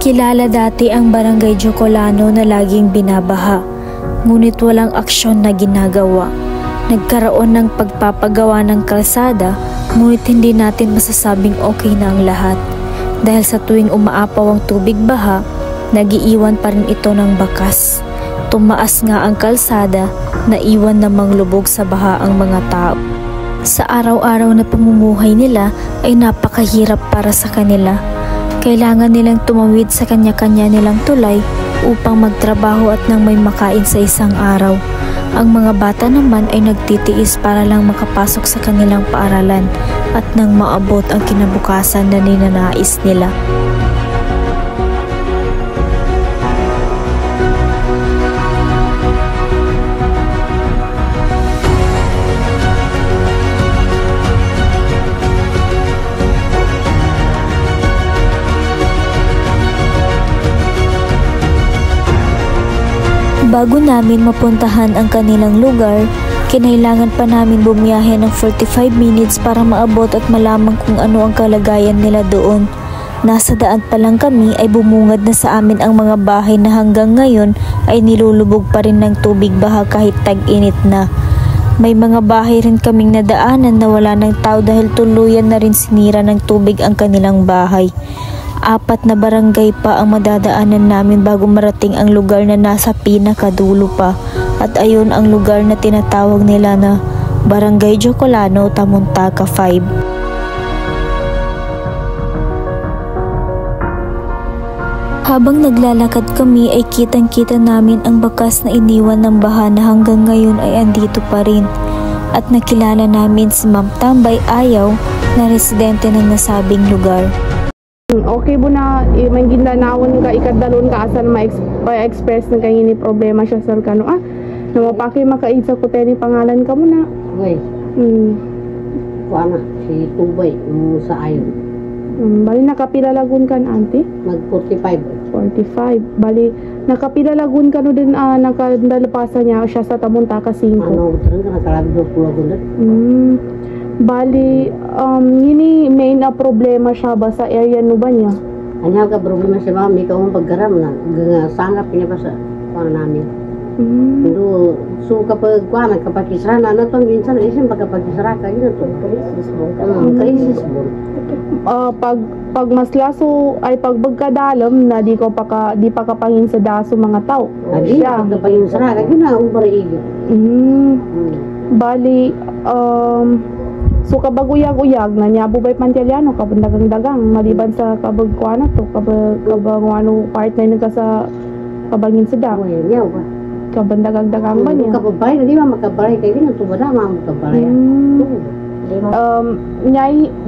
Kilala dati ang Barangay Jocolano na laging binabaha, ngunit walang aksyon na ginagawa. Nagkaroon ng pagpapagawa ng kalsada, ngunit hindi natin masasabing okay na ang lahat. Dahil sa tuwing umaapaw ang tubig baha, nagiiwan pa rin ito ng bakas. Tumaas nga ang kalsada, naiwan namang lubog sa baha ang mga tao. Sa araw-araw na pamumuhay nila ay napakahirap para sa kanila. Kailangan nilang tumawid sa kanya-kanya nilang tulay upang magtrabaho at nang may makain sa isang araw. Ang mga bata naman ay nagtitiis para lang makapasok sa kanilang paaralan at nang maabot ang kinabukasan na ninanais nila. Bago namin mapuntahan ang kanilang lugar, kinailangan pa namin bumiyahe ng 45 minutes para maabot at malaman kung ano ang kalagayan nila doon. Nasa daan pa lang kami ay bumungad na sa amin ang mga bahay na hanggang ngayon ay nilulubog pa rin ng tubig baha kahit tag-init na. May mga bahay rin kaming nadaanan na wala ng tao dahil tuluyan na rin sinira ng tubig ang kanilang bahay. 4 na barangay pa ang madadaanan namin bago marating ang lugar na nasa pinakadulo pa, at ayun ang lugar na tinatawag nila na Barangay Jocolano, Tamuntaka 5. Habang naglalakad kami ay kitang-kita namin ang bakas na iniwan ng baha na hanggang ngayon ay andito pa rin, at nakilala namin si Ma'am Tambay Ayaw na residente ng nasabing lugar. Okay po na may ginlanawon ka ikadalon ka asan ma-express na kayo ni problema siya sa kano na mapaki makaid sa kuteni pangalan ka mo na. Uy. Kuana si Tubay sa ayon. Bali nakapilalagon kan auntie? Mag 45. 45. Bali nakapilalagon ka no din nakadalapasa niya siya sa Tamuntaka 5. Ano, terang ka nakalagdo pula gud. Bali, yini main na problema siya ba sa area no ba niya? Anya ka problema siya ba? May kaong paggaram na. Sangap niya ba sa kuwan namin. So kapag kuwan, kapag isra na to, minsan isin pagkapag-isra ka, yun ito. Krisis mo. Pag mas laso ay pagbagkadalam na di pa kapangin sa daso mga tao. Adi, pagkapangin sa ka, yun na, ubariig. Bali, so kabaguyag-uyag na niya bubay pantyaliano kabandagang-dagang maliban sa kabagkuana to kabagwano part na yun ka sa kabangin sa dak. Kabandagang-dagang ba niya? Kababay na di ba makabalay kayo yun ito ba na makabalay?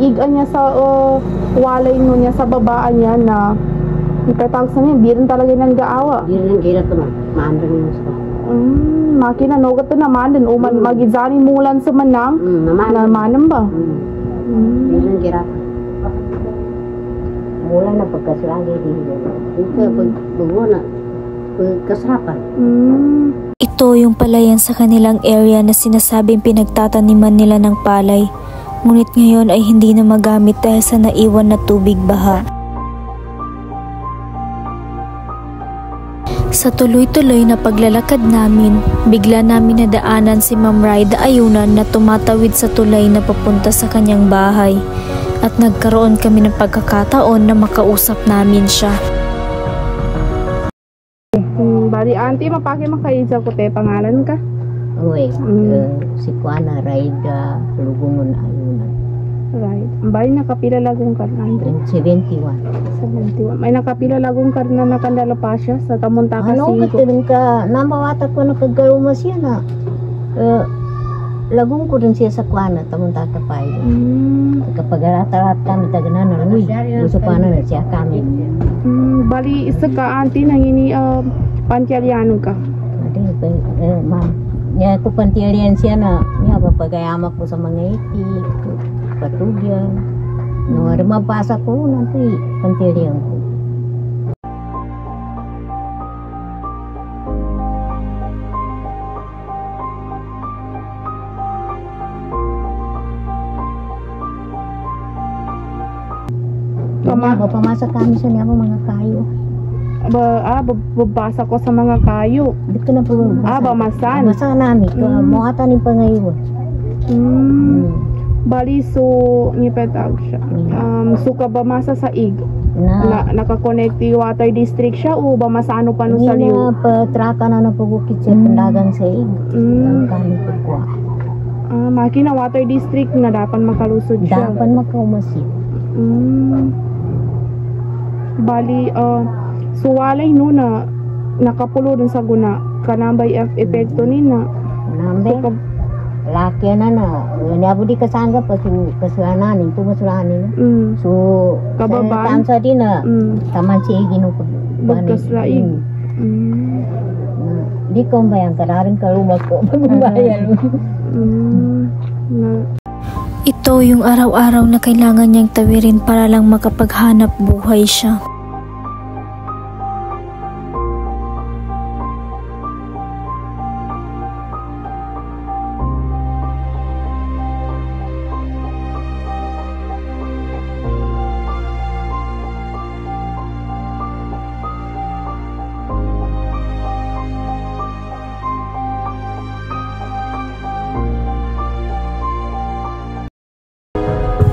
Iga niya sa walay no niya sa babaan niya na ipatawag sa niya, di rin talaga nang gaawa. Di rin kaya ito na, maandang yun sa makina no gato naman din uman magizani mulan sa manang naman ba yun kira mulan na pagkasragi dito pagbuo na pagkasrapan. Ito yung palayan sa kanilang area na sinasabing pinagtataniman nila ng palay, ngunit ngayon ay hindi na magamit dahil sa naiwan na tubig baha. Sa tuloy-tuloy na paglalakad namin, bigla namin nadaanan si Ma'am Raida Ayunan na tumatawid sa tulay na papunta sa kanyang bahay, at nagkaroon kami ng pagkakataon na makausap namin siya. Bali, auntie, mapake makaid sa kote, pangalan ka? Uy, si Kuana Raida Lugungon Ayunan. Right. Bali, nakapila lagong ka na? 71. May nakapila lagong ka na nakandala pa siya sa Tamuntaka 5. Ano, katirin ka, namawata ko nakagalumas yan na. Lagong ko rin siya sa Kuana, Tamuntaka 5. Kapag rata-rat kami taganan na, gusto pa na siya kami. Bali, isa ka, auntie, nangini pantyaliano ka? Ma'am, niya ito pantyalian siya na, niya papagayama ko sa mga itik, patugyan. Nung mabasa ko, nanti pantyalian ko. Pamasa kami sa niya mga kayo. Babasa ko sa mga kayo. Dito na po. Bamasan. Bamasan namin. Mo ata ni pangayon. Bali, so, ngipetag siya. So, ka bamasa sa ig? Nakakonect yung water district siya o bamasa ano pa no sa liyo? Hindi na, patraka na napabukit siya pandagan sa ig. Ang kami po ko. Makina water district na dapat makalusod siya. Dapat makaumasin. Bali, so walay no na nakapulo dun sa guna. Kanambay epekto nina. Kanambay? Laki na. Niabo di kasangga pa kasulanan, tumasulanan. So, kababan? Sa din na, taman si Igi nung magkaslain. Di ko bayang kararing kalumag ko. Magbayan. Ito yung araw-araw na kailangan niyang tawirin para lang makapaghanap buhay siya.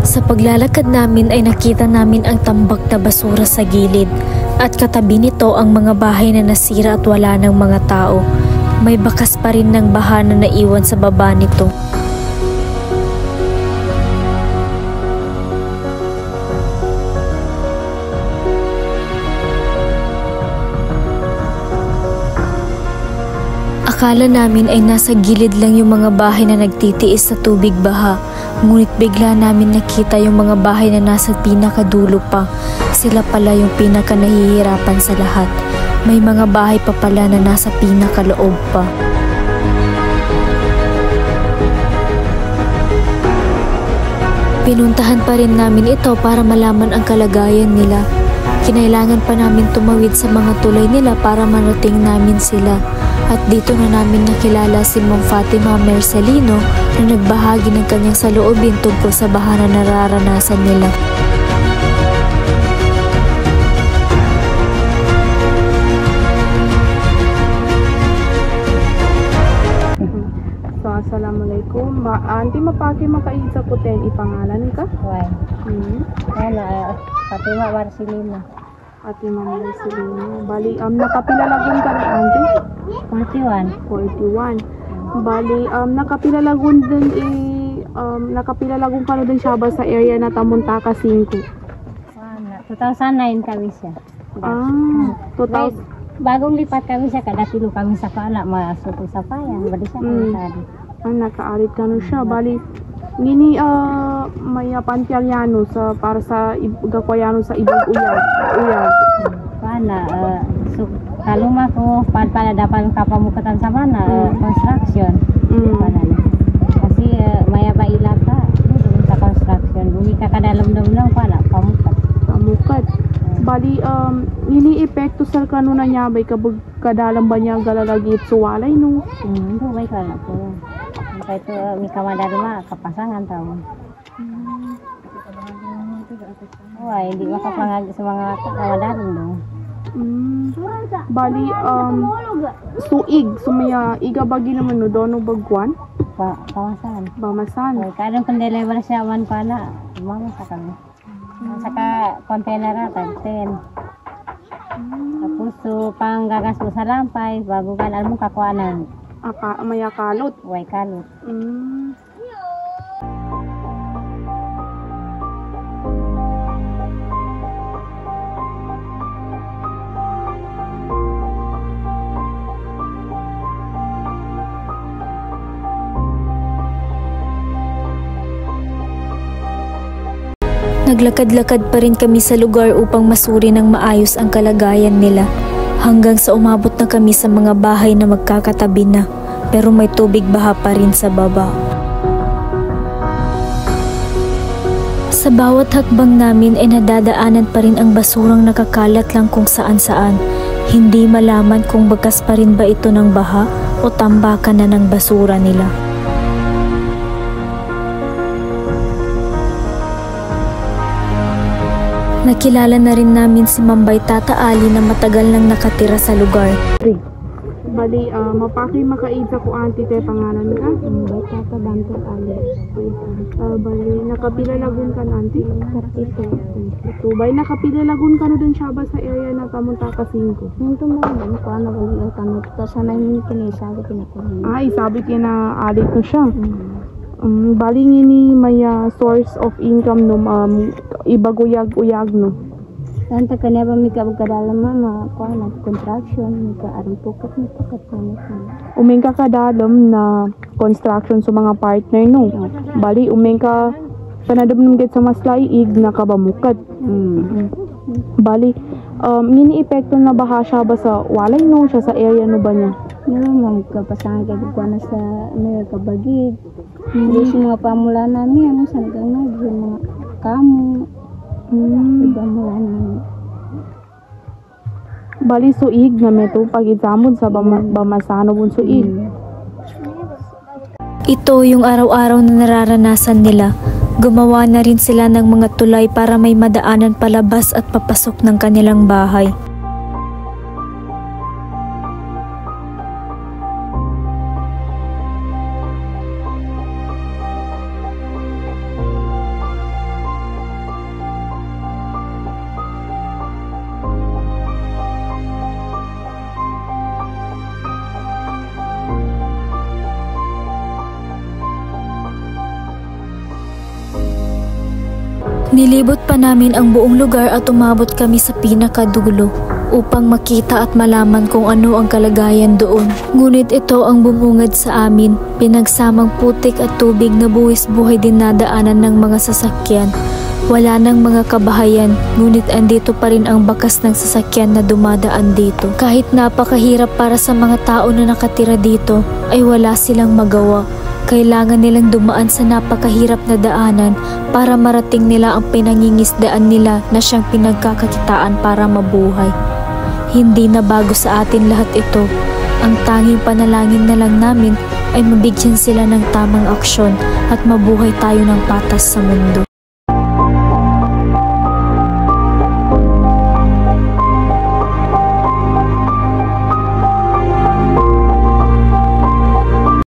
Sa paglalakad namin ay nakita namin ang tambak na basura sa gilid at katabi nito ang mga bahay na nasira at wala ng mga tao. May bakas pa rin ng baha na naiwan sa baba nito. Akala namin ay nasa gilid lang yung mga bahay na nagtitiis sa tubig baha. Ngunit bigla namin nakita yung mga bahay na nasa pinakadulo pa. Sila pala yung pinaka nahihirapan sa lahat. May mga bahay pa pala na nasa pinakaloob pa. Pinuntahan pa rin namin ito para malaman ang kalagayan nila. Kinailangan pa namin tumawid sa mga tulay nila para marating namin sila. At dito na namin nakilala si Ma'am Fatima Mercelino na nagbahagi ng kanyang saloobin tungkol sa baha na nararanasan nila. So, assalamualaikum. Auntie, mapaki makaisa ko ten ipangalan ka? Why? Wala, Fatima Marcelino. Fatima Marcelino. Bali, nakapilalagon ka rin, auntie? 41. Bali, nakapilalagon din nakapilalagon ka na din siya ba sa area na Tamuntaka 5? 2009 kami siya. 2000. Bagong lipat kami siya, kada silo kami sa pala, masuto sa payan. Bali siya kami tadi. Nakaarit ka na siya. Bali, ngini may pantialyano sa para sa gakwayano sa ibang uyag. Pana, so kaluma ko para dapat kapamukatan sa mana construction. Kasi maya ba ilaka sa construction. Bumi ka kadalam-dam lang pana pamukat. Bali ngini epekto sa kanuna niya bay kadalam ba niya galalagit suwalay no? Bay ka na po. Ito may kamadaluma kapasangan tao. Hindi makapangag sa mga kamadalum do. Bali suig sumaya igabagi naman no dono bagwan bamasan kadang pendeliver siya man pala mama sa kami saka container tag 10 tapos so panggagas mo sa lampay bago kan almo kakuanan maya kalot kalot. Naglakad-lakad pa rin kami sa lugar upang masuri ng maayos ang kalagayan nila hanggang sa umabot na kami sa mga bahay na magkakatabi na pero may tubig baha pa rin sa baba. Sa bawat hakbang namin ay nadadaanan pa rin ang basurang nakakalat lang kung saan-saan. Hindi malaman kung bakas pa rin ba ito ng baha o tambakan na ng basura nila. Nakilala na rin namin si Mambay Tata Ali na matagal nang nakatira sa lugar. Bali, mapaki makaid sa ko auntie te pangalan ka? Mambay Tata Banto Ali. Bali, nakapila lagun ka na auntie? Kartito. Ito, bay nakapila lagun ka no dun siya ba sa area na kamunta ka 5? Yung tumulong ko, ano kung yung tanong ko, sana yung kinisabi kinakunin. Ay, sabi ko na alit ko siya. Bali ngini may source of income no, ibaguyag-uyag no. Tanta kanya ba may kabagkadalam mga kuha na contraction, may kaarang pukat na niya. Umeng ka kadalam na construction sa mga partner no. Bali, umeng ka panadam ng get sa maslaiig na kabamukat. Bali, mini epekto na baha siya ba sa walay no siya sa area no ba niya? Naman magkapasangan kayo kuha na sa may kabagid. Hindi sa mga pamula namin, ano saan kang yung mga kamo. Iba mula namin. Bali suig na meto pag-examon sa bamasano bun suig. Ito yung araw-araw na nararanasan nila. Gumawa na rin sila ng mga tulay para may madaanan palabas at papasok ng kanilang bahay. Nilibot pa namin ang buong lugar at umabot kami sa pinakadulo upang makita at malaman kung ano ang kalagayan doon. Ngunit ito ang bumungad sa amin, pinagsamang putik at tubig na buwis buhay din nadaanan ng mga sasakyan. Wala nang mga kabahayan, ngunit andito pa rin ang bakas ng sasakyan na dumadaan dito. Kahit napakahirap para sa mga tao na nakatira dito, ay wala silang magawa. Kailangan nilang dumaan sa napakahirap na daanan para marating nila ang pinangingisdaan nila na siyang pinagkakakitaan para mabuhay. Hindi na bago sa atin lahat ito. Ang tanging panalangin na lang namin ay mabigyan sila ng tamang aksyon at mabuhay tayo ng patas sa mundo.